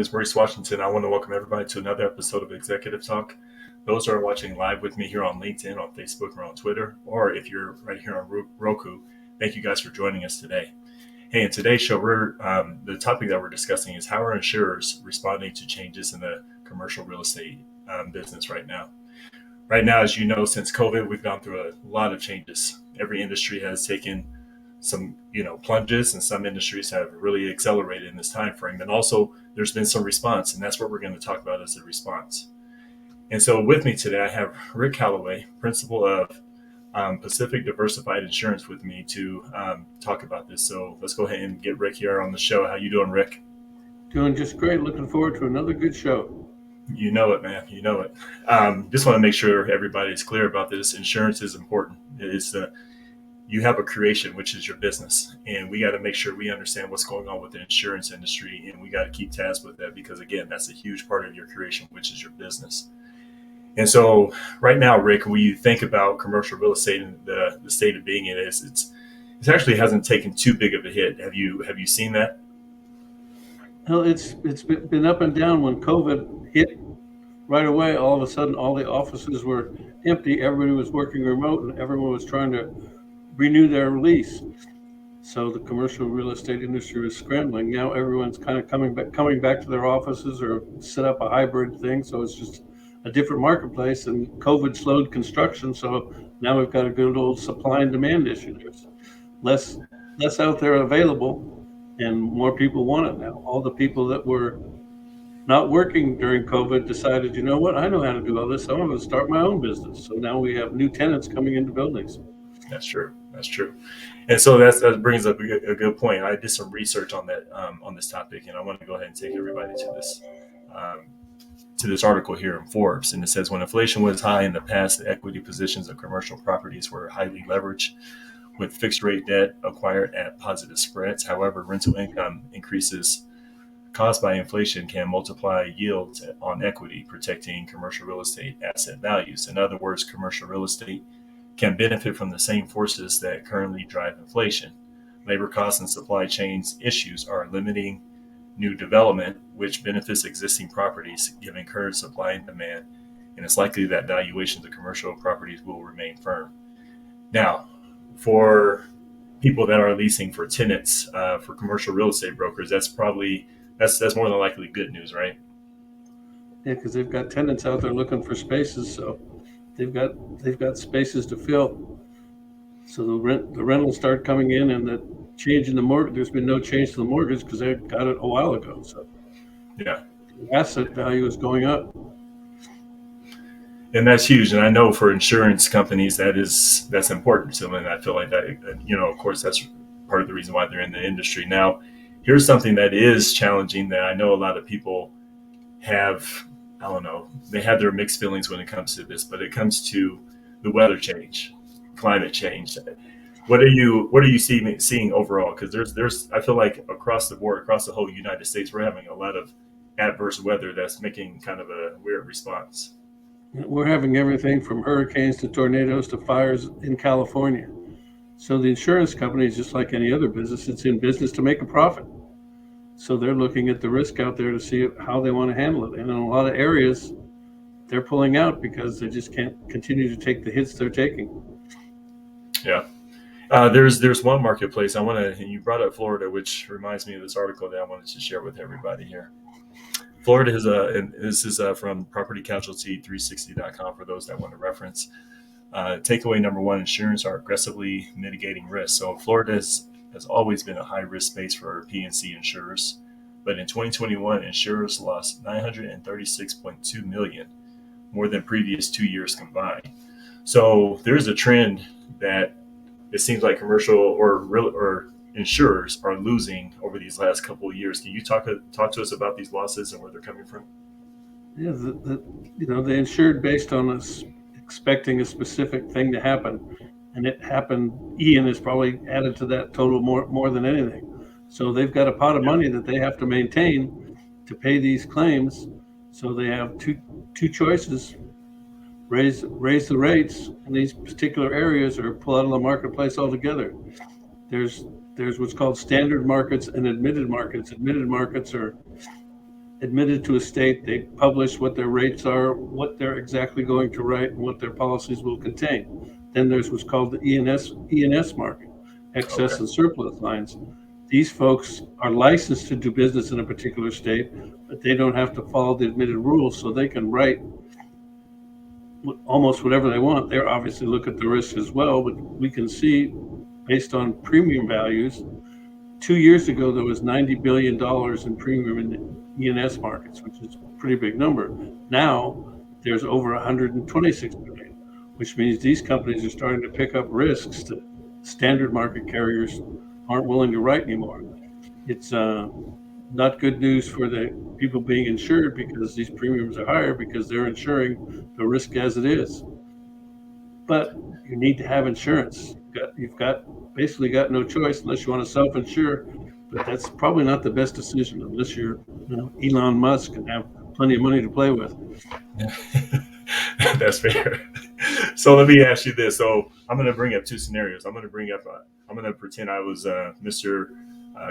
is Maurice Washington. I want to welcome everybody to another episode of Executive Talk. Those who are watching live with me here on LinkedIn, on Facebook, or on Twitter, or if you're right here on Roku, thank you guys for joining us today. Hey, in today's show, the topic that we're discussing is how are insurers responding to changes in the commercial real estate business right now. Right now, as you know, since COVID, we've gone through a lot of changes. Every industry has taken some, plunges, and some industries have really accelerated in this time frame. And also, there's been some response, and that's what we're going to talk about as a response. And so, with me today, I have Rick Calloway, principal of Pacific Diversified Insurance, with me to talk about this. So let's go ahead and get Rick here on the show. How you doing, Rick? Doing just great. Looking forward to another good show. You know it, man. You know it. Just want to make sure everybody is clear about this. Insurance is important. You have a creation, which is your business, and we got to make sure we understand what's going on with the insurance industry, and we got to keep tabs with that because, again, that's a huge part of your creation, which is your business. And so right now, Rick, when you think about commercial real estate and the state of being it is, it actually hasn't taken too big of a hit. Have you seen that? Well, it's been up and down. When COVID hit right away, all of a sudden, all the offices were empty. Everybody was working remote, and everyone was trying to renew their lease. So the commercial real estate industry was scrambling. Now everyone's kind of coming back to their offices or set up a hybrid thing. So it's just a different marketplace, and COVID slowed construction. So now we've got a good old supply and demand issue. There's less out there available, and more people want it now. All the people that were not working during COVID decided, you know what, I know how to do all this. So I'm going to start my own business. So now we have new tenants coming into buildings. That's true. And so that brings up a good point. I did some research on that, on this topic, and I want to go ahead and take everybody to this article here in Forbes. And it says, when inflation was high in the past, the equity positions of commercial properties were highly leveraged with fixed rate debt acquired at positive spreads. However, rental income increases caused by inflation can multiply yields on equity, protecting commercial real estate asset values. In other words, commercial real estate can benefit from the same forces that currently drive inflation. Labor costs and supply chains issues are limiting new development, which benefits existing properties, given current supply and demand, and it's likely that valuations of commercial properties will remain firm. Now, for people that are leasing for tenants, for commercial real estate brokers, that's more than likely good news, right? Yeah, because they've got tenants out there looking for spaces, so they've got spaces to fill. So the rent will start coming in, and the change in the mortgage, there's been no change to the mortgage because they got it a while ago. So yeah, the asset value is going up. And that's huge. And I know for insurance companies, that's important to them. And I feel like that, of course, that's part of the reason why they're in the industry. Now, here's something that is challenging that I know a lot of people have, they have their mixed feelings when it comes to this, but it comes to the weather change, climate change. What are you seeing overall? Because there's I feel like across the board, across the whole United States, we're having a lot of adverse weather that's making kind of a weird response. We're having everything from hurricanes to tornadoes to fires in California. So the insurance company is just like any other business. It's in business to make a profit. So they're looking at the risk out there to see how they want to handle it. And in a lot of areas, they're pulling out because they just can't continue to take the hits they're taking. Yeah. There's one marketplace and you brought up Florida, which reminds me of this article that I wanted to share with everybody here. Florida and this is from propertycasualty360.com for those that want to reference. Takeaway number one, insurers are aggressively mitigating risk. So Florida has always been a high risk space for P&C insurers. But in 2021, insurers lost $936.2 million, more than previous 2 years combined. So there's a trend that it seems like commercial or insurers are losing over these last couple of years. Can you talk to us about these losses and where they're coming from? Yeah, they insured based on us expecting a specific thing to happen, and it happened. Ian has probably added to that total more than anything. So they've got a pot of money that they have to maintain to pay these claims. So they have two choices: raise the rates in these particular areas, or pull out of the marketplace altogether. There's what's called standard markets and admitted markets. Admitted markets are admitted to a state, they publish what their rates are, what they're exactly going to write, and what their policies will contain. Then there's what's called the ENS market, excess Okay. and surplus lines. These folks are licensed to do business in a particular state, but they don't have to follow the admitted rules, so they can write almost whatever they want. They obviously look at the risk as well, but we can see based on premium values. 2 years ago, there was $90 billion in premium in the ENS markets, which is a pretty big number. Now there's over 126 billion, which means these companies are starting to pick up risks that standard market carriers aren't willing to write anymore. It's not good news for the people being insured because these premiums are higher because they're insuring the risk as it is. But you need to have insurance. You've got basically got no choice unless you want to self-insure. But that's probably not the best decision unless you're, Elon Musk and have plenty of money to play with. That's fair. So let me ask you this. So I'm going to bring up two scenarios. I'm going to bring up. I'm going to pretend I was Mr.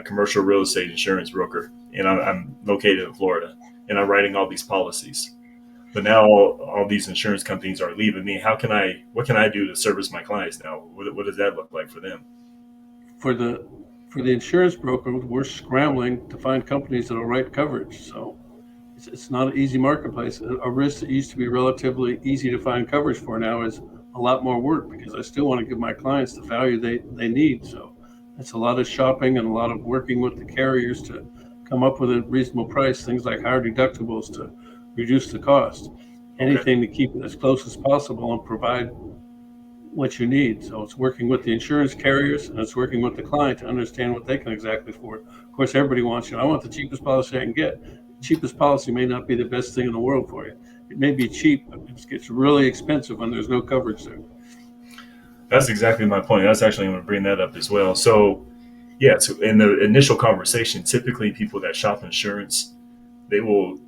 Commercial real estate insurance broker, and I'm located in Florida, and I'm writing all these policies. But now all these insurance companies are leaving me. How can I? What can I do to service my clients now? What does that look like for them? For the insurance broker, we're scrambling to find companies that will write coverage. So it's not an easy marketplace. A risk that used to be relatively easy to find coverage for now is a lot more work because I still want to give my clients the value they need. So it's a lot of shopping and a lot of working with the carriers to come up with a reasonable price, things like higher deductibles to reduce the cost, Okay. anything to keep it as close as possible and provide what you need. So it's working with the insurance carriers and it's working with the client to understand what they can exactly afford. Of course, everybody wants, I want the cheapest policy I can get. The cheapest policy may not be the best thing in the world for you. It may be cheap, but it gets really expensive when there's no coverage there. That's exactly my point. That's actually going to bring that up as well. So yeah, so in the initial conversation, typically people that shop insurance, they will,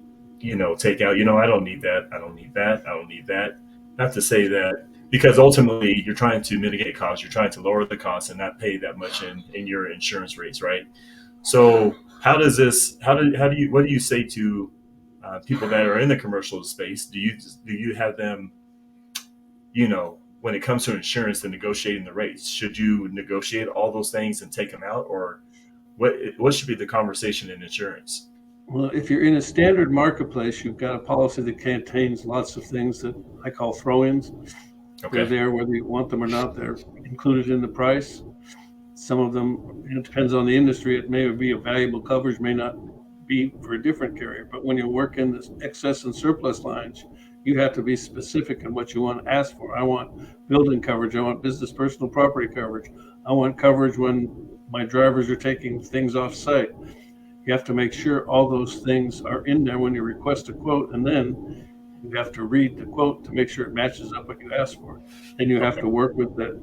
take out, I don't need that. I don't need that. I don't need that. Not to say that because ultimately you're trying to mitigate costs, you're trying to lower the costs and not pay that much in your insurance rates, right? So how do you, what do you say to people that are in the commercial space? Do you have them, when it comes to insurance and negotiating the rates, should you negotiate all those things and take them out, or what should be the conversation in insurance? Well, if you're in a standard marketplace, you've got a policy that contains lots of things that I call throw-ins. They're Okay. there whether you want them or not. They're included in the price. Some of them, it depends on the industry. It may be a valuable coverage, may not be for a different carrier. But when you work in the excess and surplus lines, you have to be specific in what you want to ask for. I want building coverage. I want business personal property coverage. I want coverage when my drivers are taking things off site. You have to make sure all those things are in there when you request a quote, and then you have to read the quote to make sure it matches up what you asked for. Then you have Okay. to work with the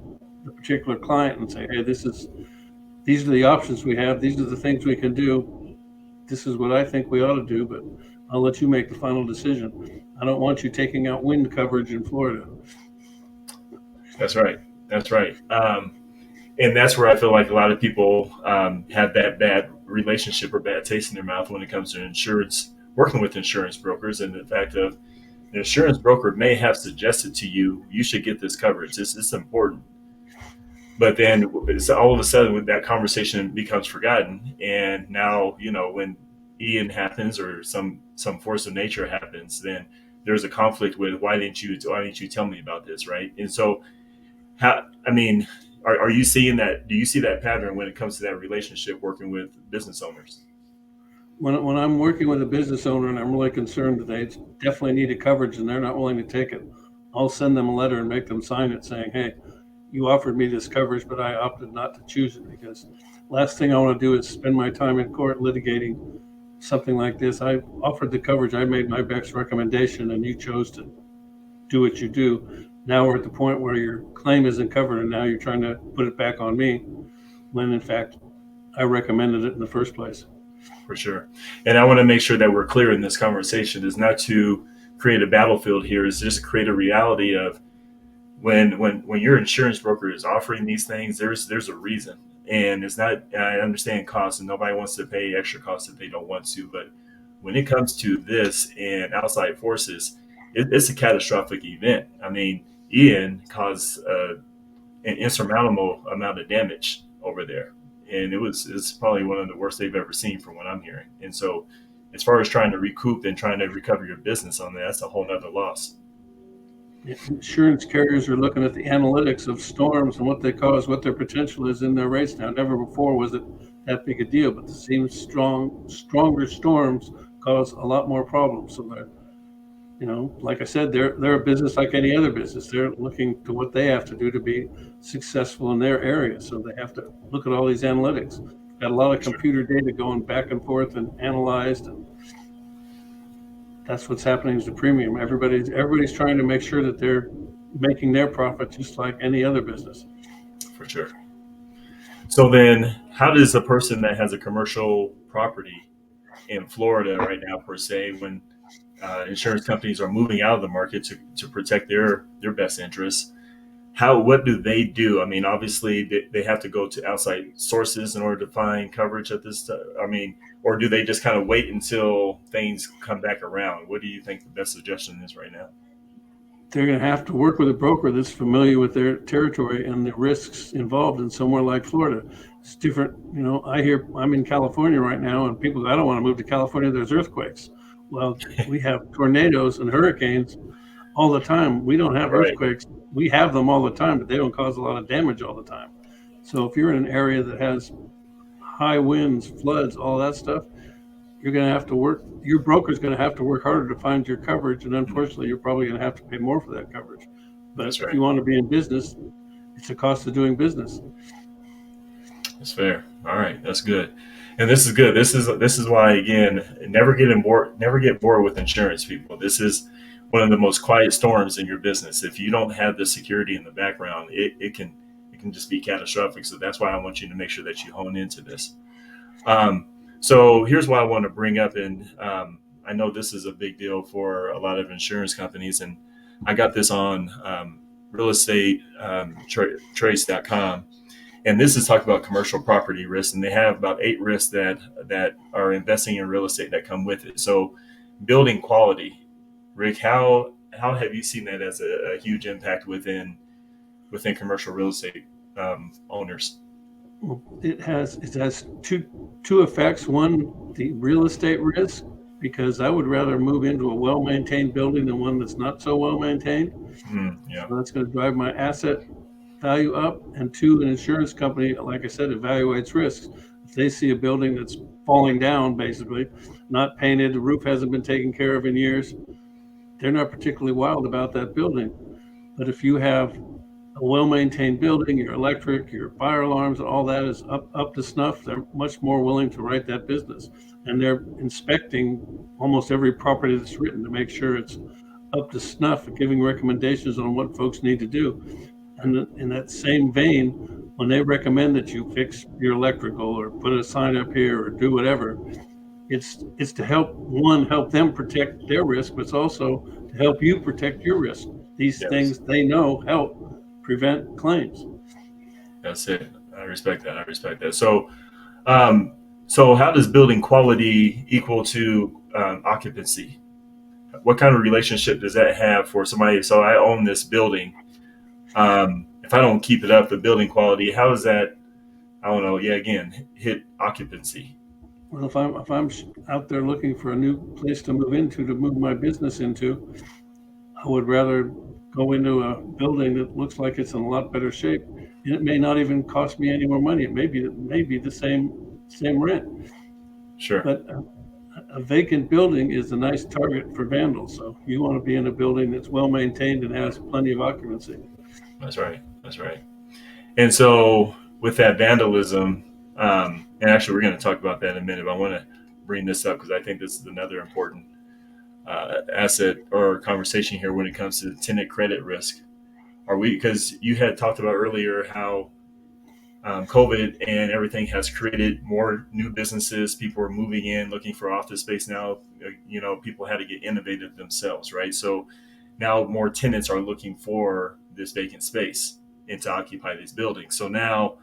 particular client and say, hey, these are the options we have. These are the things we can do. This is what I think we ought to do, but I'll let you make the final decision. I don't want you taking out wind coverage in Florida. That's right. That's right. And that's where I feel like a lot of people have that bad relationship or bad taste in their mouth when it comes to insurance, working with insurance brokers, and the fact of an insurance broker may have suggested to you, you should get this coverage. It's important. But then it's all of a sudden when that conversation becomes forgotten, and now when Ian happens or some force of nature happens, then there's a conflict with why didn't you tell me about this, right? And so how, I mean, are you seeing that? Do you see that pattern when it comes to that relationship working with business owners? When I'm working with a business owner and I'm really concerned that they definitely need a coverage and they're not willing to take it, I'll send them a letter and make them sign it saying, hey, you offered me this coverage, but I opted not to choose it because last thing I want to do is spend my time in court litigating something like this. I offered the coverage, I made my best recommendation, and you chose to do what you do. Now we're at the point where your claim isn't covered, and now you're trying to put it back on me when in fact I recommended it in the first place. For sure. And I want to make sure that we're clear in this conversation is not to create a battlefield here, is just to create a reality of when your insurance broker is offering these things, there's a reason. And it's not, I understand costs and nobody wants to pay extra costs if they don't want to, but when it comes to this and outside forces, it's a catastrophic event. I mean, Ian caused an insurmountable amount of damage over there, and it's probably one of the worst they've ever seen, from what I'm hearing. And so, as far as trying to recoup and trying to recover your business on that, that's a whole nother loss. Insurance carriers are looking at the analytics of storms and what they cause, what their potential is in their rates now. Never before was it that big a deal, but it seems stronger storms cause a lot more problems. So they're, like I said, they're a business like any other business. They're looking to what they have to do to be successful in their area. So they have to look at all these analytics. Got a lot of Sure. computer data going back and forth and analyzed, and that's what's happening is the premium. Everybody's trying to make sure that they're making their profit just like any other business. For sure. So then, how does a person that has a commercial property in Florida right now, per se, when insurance companies are moving out of the market to protect their best interests, what do they do? I mean, obviously they have to go to outside sources in order to find coverage at this. I mean, or do they just kind of wait until things come back around? What do you think the best suggestion is right now? They're going to have to work with a broker that's familiar with their territory and the risks involved in somewhere like Florida. It's different. I'm in California right now, and people go, I don't want to move to California. There's earthquakes. Well, we have tornadoes and hurricanes all the time. We don't have Right. earthquakes. We have them all the time, but they don't cause a lot of damage all the time. So if you're in an area that has high winds, floods, all that stuff, you're going to have to work. Your broker's going to have to work harder to find your coverage, and Mm, unfortunately, you're probably going to have to pay more for that coverage. But that's if right. you want to be in business, it's a cost of doing business. That's fair. All right, that's good. And this is good. This is why, again, never get bored with insurance, people. This is one of the most quiet storms in your business. If you don't have the security in the background, it can just be catastrophic. So that's why I want you to make sure that you hone into this. Um, so here's what I want to bring up, and I know this is a big deal for a lot of insurance companies, and I got this on real estate trace.com, and this is talking about commercial property risks, and they have about 8 risks that are investing in real estate that come with it. So building quality, Rick, how have you seen that as a huge impact within commercial real estate owners? Well, it has two effects. One, the real estate risk, because I would rather move into a well maintained building than one that's not so well maintained. Yeah. So that's going to drive my asset value up. And two, an insurance company, like I said, evaluates risks. If they see a building that's falling down, basically, not painted, the roof hasn't been taken care of in years, they're not particularly wild about that building. But if you have a well-maintained building, your electric, your fire alarms, all that is up to snuff, they're much more willing to write that business. And they're inspecting almost every property that's written to make sure it's up to snuff, giving recommendations on what folks need to do. And in that same vein, when they recommend that you fix your electrical or put a sign up here or do whatever, it's to help them protect their risk, but it's also to help you protect your risk. These Yes. things they know help prevent claims. That's it. I respect that. I respect that. Um, so how does building quality equal to occupancy? What kind of relationship does that have for somebody? So I own this building. If I don't keep it up, the building quality, how does that? I don't know. Yeah, again, hit occupancy. Well, if I'm out there looking for a new place to move into to move my business into, I would rather go into a building that looks like it's in a lot better shape. And it may not even cost me any more money. It may be the same rent. Sure. But a vacant building is a nice target for vandals. So you want to be in a building that's well maintained and has plenty of occupancy. That's right. That's right. And so with that vandalism, and actually we're going to talk about that in a minute. But I want to bring this up because I think this is another important asset or conversation here when it comes to tenant credit risk. Are we, because you had talked about earlier how COVID and everything has created more new businesses. People are moving in, looking for office space now. People had to get innovative themselves, right? So now more tenants are looking for this vacant space and to occupy these buildings. So now,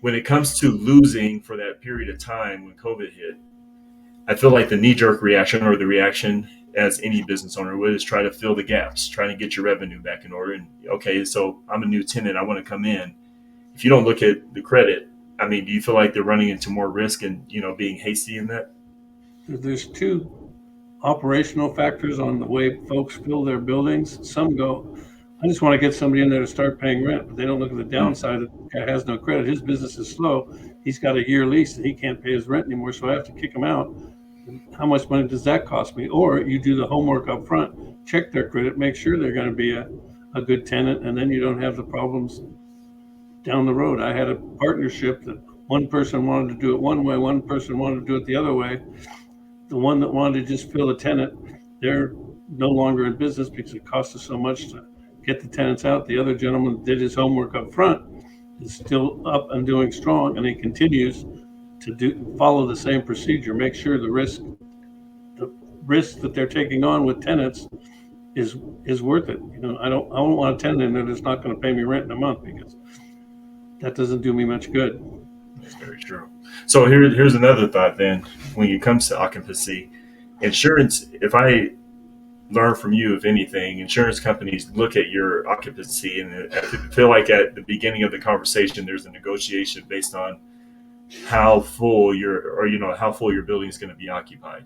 when it comes to losing for that period of time when COVID hit, I feel like the knee jerk reaction, or the reaction as any business owner would, is try to fill the gaps, trying to get your revenue back in order. And okay, so I'm a new tenant, I want to come in. If you don't look at the credit, I mean, do you feel like they're running into more risk and, being hasty in that? There's two operational factors on the way folks fill their buildings. Some go, I just want to get somebody in there to start paying rent, but they don't look at the Mm, downside. The guy has no credit. His business is slow. He's got a year lease and he can't pay his rent anymore, so I have to kick him out. And how much money does that cost me? Or you do the homework up front, check their credit, make sure they're going to be a good tenant, and then you don't have the problems down the road. I had a partnership that one person wanted to do it one way, one person wanted to do it the other way. The one that wanted to just fill a tenant, they're no longer in business because it cost us so much to get the tenants out. The other gentleman did his homework up front, is still up and doing strong, and he continues to follow the same procedure. Make sure the risk that they're taking on with tenants is worth it. I don't want a tenant in there that's not going to pay me rent in a month, because that doesn't do me much good. that's very true. So here's another thought then. When it comes to occupancy, insurance, if I learn from you, if anything, insurance companies look at your occupancy, and I feel like at the beginning of the conversation, there's a negotiation based on how full how full your building is going to be occupied.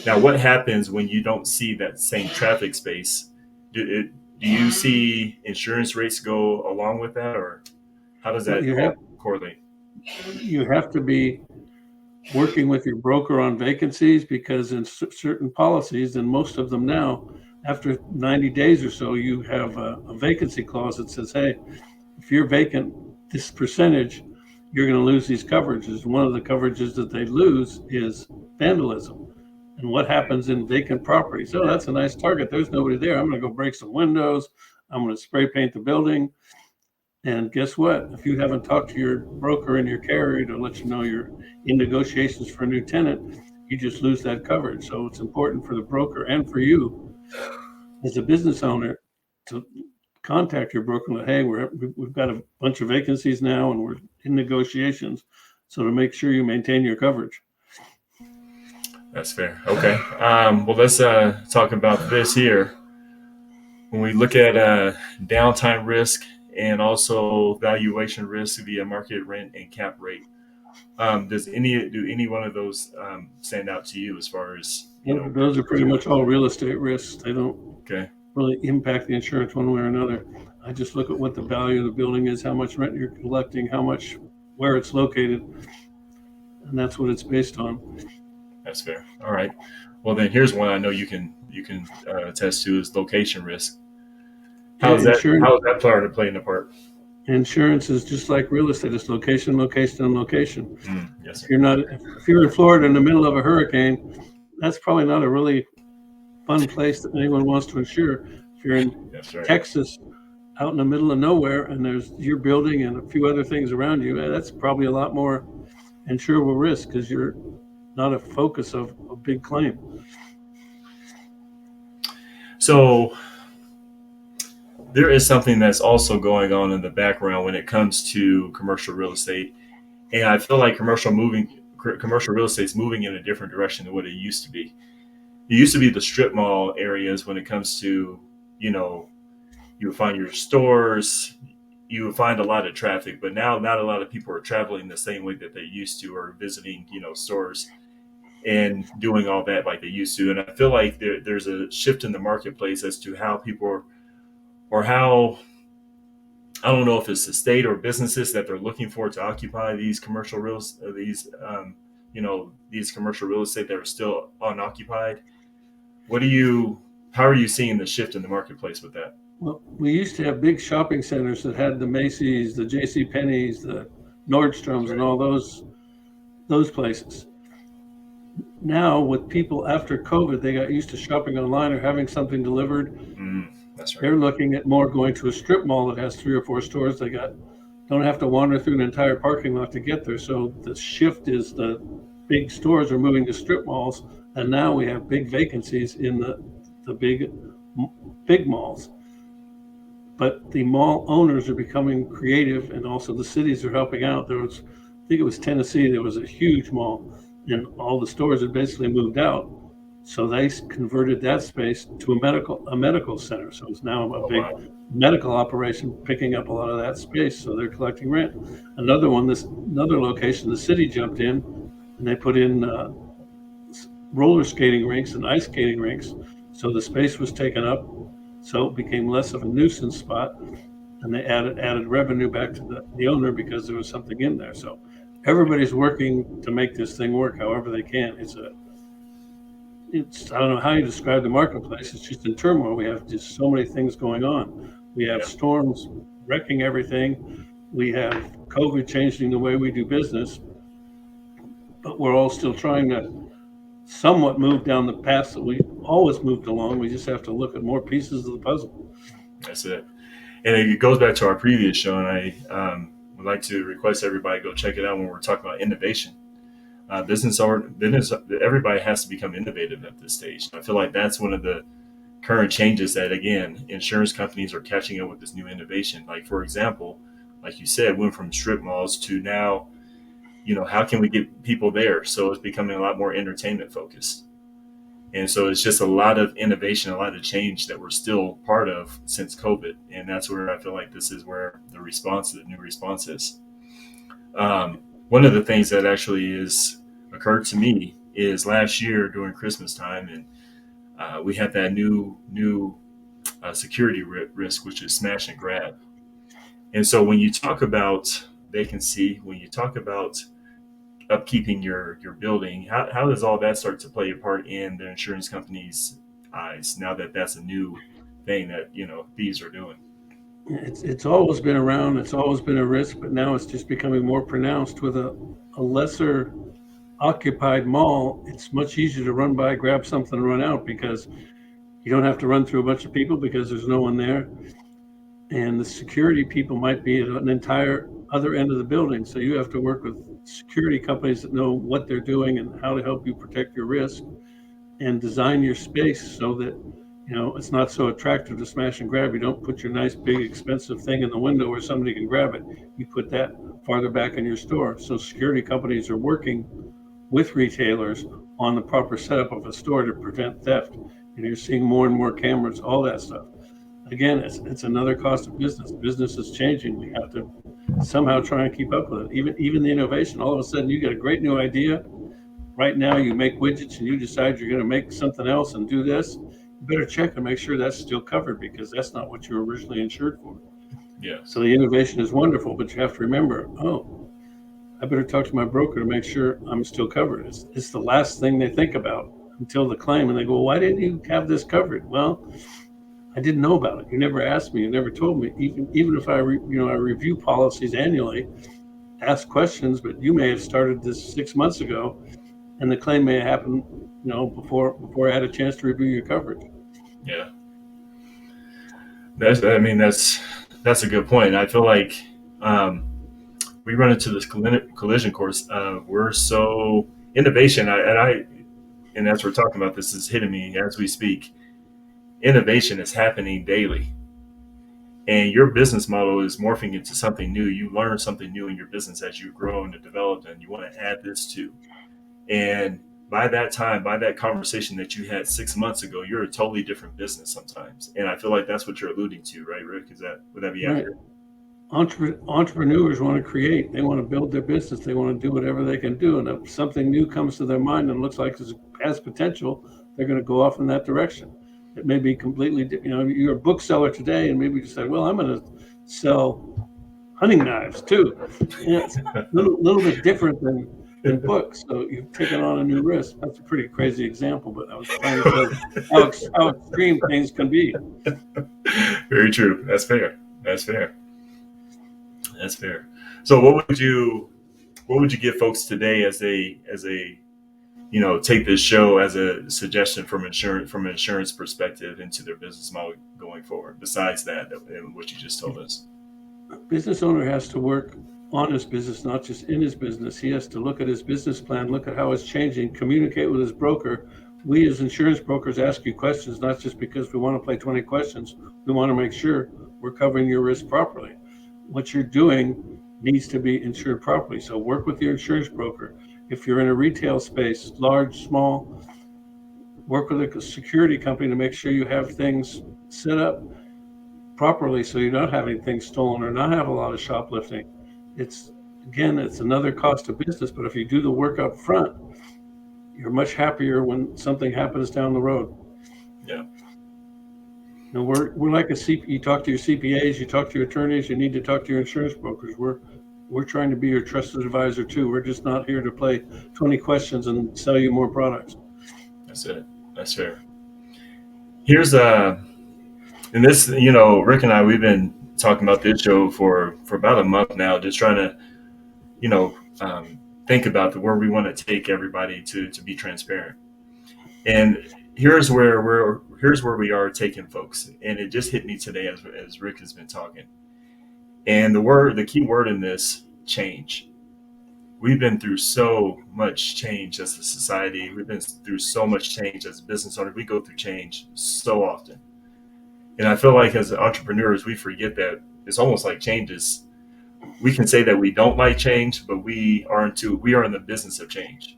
Now, what happens when you don't see that same traffic space? Do you see insurance rates go along with that, or how does Well, that all correlate? you have to be working with your broker on vacancies, because in certain policies, and most of them now, after 90 days or so, you have a vacancy clause that says, hey, if you're vacant this percentage, you're going to lose these coverages. One of the coverages that they lose is vandalism. And what happens in vacant properties? Oh, that's a nice target. There's nobody there. I'm going to go break some windows. I'm going to spray paint the building. And guess what? If you haven't talked to your broker and your carrier to let you know you're in negotiations for a new tenant, you just lose that coverage. So it's important for the broker and for you as a business owner to contact your broker and hey, we've got a bunch of vacancies now and we're in negotiations. So to make sure you maintain your coverage. That's fair. Okay. Well, let's talk about this here. When we look at downtime risk and also valuation risk via market rent and cap rate, do any one of those stand out to you as far as Those are pretty much all real estate risks. They don't Okay. really impact the insurance one way or another. I just look at what the value of the building is, how much rent you're collecting, where it's located, and that's what it's based on. That's fair. All right. Well, then here's one I know you can attest to is location risk. How's that? Insurance, How is that part of playing a part? insurance is just like real estate. It's location, location, and location. Yes, sir. If you're in Florida in the middle of a hurricane, that's probably not a really fun place that anyone wants to insure. If you're in That's right. Texas, out in the middle of nowhere, and there's your building and a few other things around you, that's probably a lot more insurable risk because you're not a focus of a big claim. So there is something that's also going on in the background when it comes to commercial real estate, and I feel like commercial real estate is moving in a different direction than what it used to be. It used to be the strip mall areas when it comes to, you would find your stores, you would find a lot of traffic, but now not a lot of people are traveling the same way that they used to, or visiting, stores and doing all that like they used to. And I feel like there's a shift in the marketplace as to how people or how, I don't know if it's the state or businesses that they're looking for to occupy these these commercial real estate that are still unoccupied. How are you seeing the shift in the marketplace with that? Well, we used to have big shopping centers that had the Macy's, the J.C. Penney's, the Nordstroms, and all those places. Now, with people after COVID, they got used to shopping online or having something delivered. That's right. They're looking at more going to a strip mall that has 3 or 4 stores. They don't have to wander through an entire parking lot to get there. So the shift is the big stores are moving to strip malls, and now we have big vacancies in the big malls. But the mall owners are becoming creative, and also the cities are helping out. I think it was Tennessee, there was a huge mall, and all the stores had basically moved out. So they converted that space to a medical center. So it's now a Oh big wow. medical operation picking up a lot of that space. So they're collecting rent. Another location, the city jumped in and they put in roller skating rinks and ice skating rinks. So the space was taken up. So it became less of a nuisance spot, and they added revenue back to the owner because there was something in there. So everybody's working to make this thing work however they can. It's I don't know how you describe the marketplace. It's just in turmoil. We have just so many things going on. We have Yeah. storms wrecking everything. We have COVID changing the way we do business, but we're all still trying to somewhat move down the path that we always moved along. We just have to look at more pieces of the puzzle. That's it. And it goes back to our previous show, and I would like to request everybody go check it out when we're talking about innovation. Business, everybody has to become innovative at this stage. I feel like that's one of the current changes that, again, insurance companies are catching up with this new innovation. Like, for example, like you said, went from strip malls to now, how can we get people there? So it's becoming a lot more entertainment focused. And so it's just a lot of innovation, a lot of change that we're still part of since COVID. And that's where I feel like this is where the new response is. One of the things that actually is occurred to me is last year during Christmas time, and we had that new security risk, which is smash and grab. And so when you talk about vacancy, when you talk about upkeeping your building, how does all that start to play a part in the insurance company's eyes now that that's a new thing that thieves are doing? It's always been around. It's always been a risk, but now it's just becoming more pronounced with a lesser occupied mall. It's much easier to run by, grab something, and run out because you don't have to run through a bunch of people because there's no one there. And the security people might be at an entire other end of the building. So you have to work with security companies that know what they're doing and how to help you protect your risk and design your space so that it's not so attractive to smash and grab. You don't put your nice big expensive thing in the window where somebody can grab it. You put that farther back in your store. So security companies are working with retailers on the proper setup of a store to prevent theft. And you're seeing more and more cameras, all that stuff. Again, it's another cost of business. Business is changing. We have to somehow try and keep up with it. Even the innovation. All of a sudden, you get a great new idea. Right now, you make widgets and you decide you're going to make something else and do this. You better check and make sure that's still covered because that's not what you were originally insured for. Yeah. So the innovation is wonderful, but you have to remember, I better talk to my broker to make sure I'm still covered. It's the last thing they think about until the claim, and they go, well, why didn't you have this covered? Well, I didn't know about it. You never asked me. You never told me. Even if I review policies annually, ask questions, but you may have started this 6 months ago, and the claim may have happened, before I had a chance to review your coverage. Yeah. That's a good point. I feel like um, we run into this collision course. We're so innovation, and as we're talking about this, is hitting me as we speak. Innovation is happening daily, and your business model is morphing into something new. You learn something new in your business as you grow and develop, and you want to add this to. And by that time, by that conversation that you had 6 months ago, you're a totally different business sometimes. And I feel like that's what you're alluding to, right, Rick? Would that be Right. accurate? Entrepreneurs want to create. They want to build their business. They want to do whatever they can do. And if something new comes to their mind and looks like it has potential, they're going to go off in that direction. It may be completely, you're a bookseller today, and maybe you say, well, I'm going to sell hunting knives too. It's a little bit different than books. So you've taken on a new risk. That's a pretty crazy example, but I was trying to show how extreme things can be. Very true. That's fair. That's fair. That's fair. So what would you give folks today as a take this show as a suggestion from an insurance perspective into their business model going forward, besides that and what you just told us? Business owner has to work on his business, not just in his business. He has to look at his business plan, look at how it's changing, communicate with his broker. We as insurance brokers ask you questions, not just because we want to play 20 questions. We want to make sure we're covering your risk properly. What you're doing needs to be insured properly. So work with your insurance broker. If you're in a retail space, large, small, work with a security company to make sure you have things set up properly so you're not having things stolen or not have a lot of shoplifting. It's again, it's another cost of business, but if you do the work up front, you're much happier when something happens down the road. Yeah. You know, we're like a CP. You talk to your CPAs, you talk to your attorneys, you need to talk to your insurance brokers. We're trying to be your trusted advisor too. We're just not here to play 20 questions and sell you more products. That's it. That's fair. Here's and this, Rick and I, we've been talking about this show for about a month now, just trying to, you know, think about where we want to take everybody to be transparent. And here's where we are taking folks. And it just hit me today as Rick has been talking. And the key word in this, change. We've been through so much change as a society. We've been through so much change as a business owner. We go through change so often. And I feel like as entrepreneurs, we forget that it's almost like change is, we can say that we don't like change, but we are in the business of change.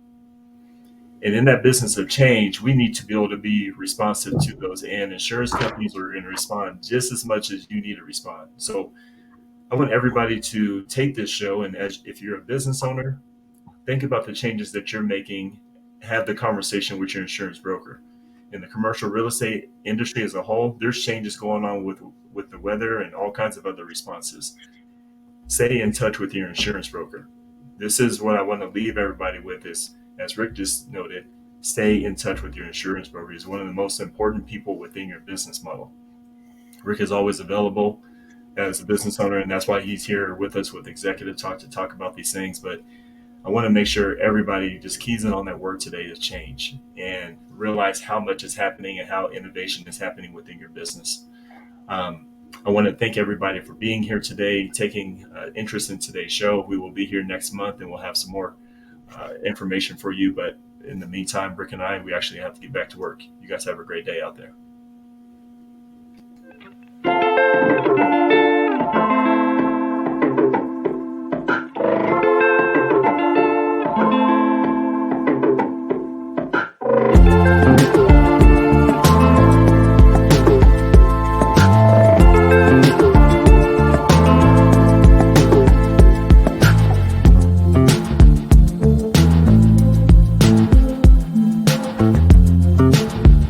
And in that business of change, we need to be able to be responsive to those. And insurance companies are going to respond just as much as you need to respond. So I want everybody to take this show, and if you're a business owner, think about the changes that you're making. Have the conversation with your insurance broker. In the commercial real estate industry as a whole, there's changes going on with the weather and all kinds of other responses. Stay in touch with your insurance broker. This is what I want to leave everybody with is, as Rick just noted, stay in touch with your insurance broker. He's one of the most important people within your business model. Rick is always available as a business owner, and that's why he's here with us with Executive Talk to talk about these things. But I want to make sure everybody just keys in on that word today is change, and realize how much is happening and how innovation is happening within your business. I want to thank everybody for being here today, taking interest in today's show. We will be here next month and we'll have some more information for you. But in the meantime, Rick and I, we actually have to get back to work. You guys have a great day out there.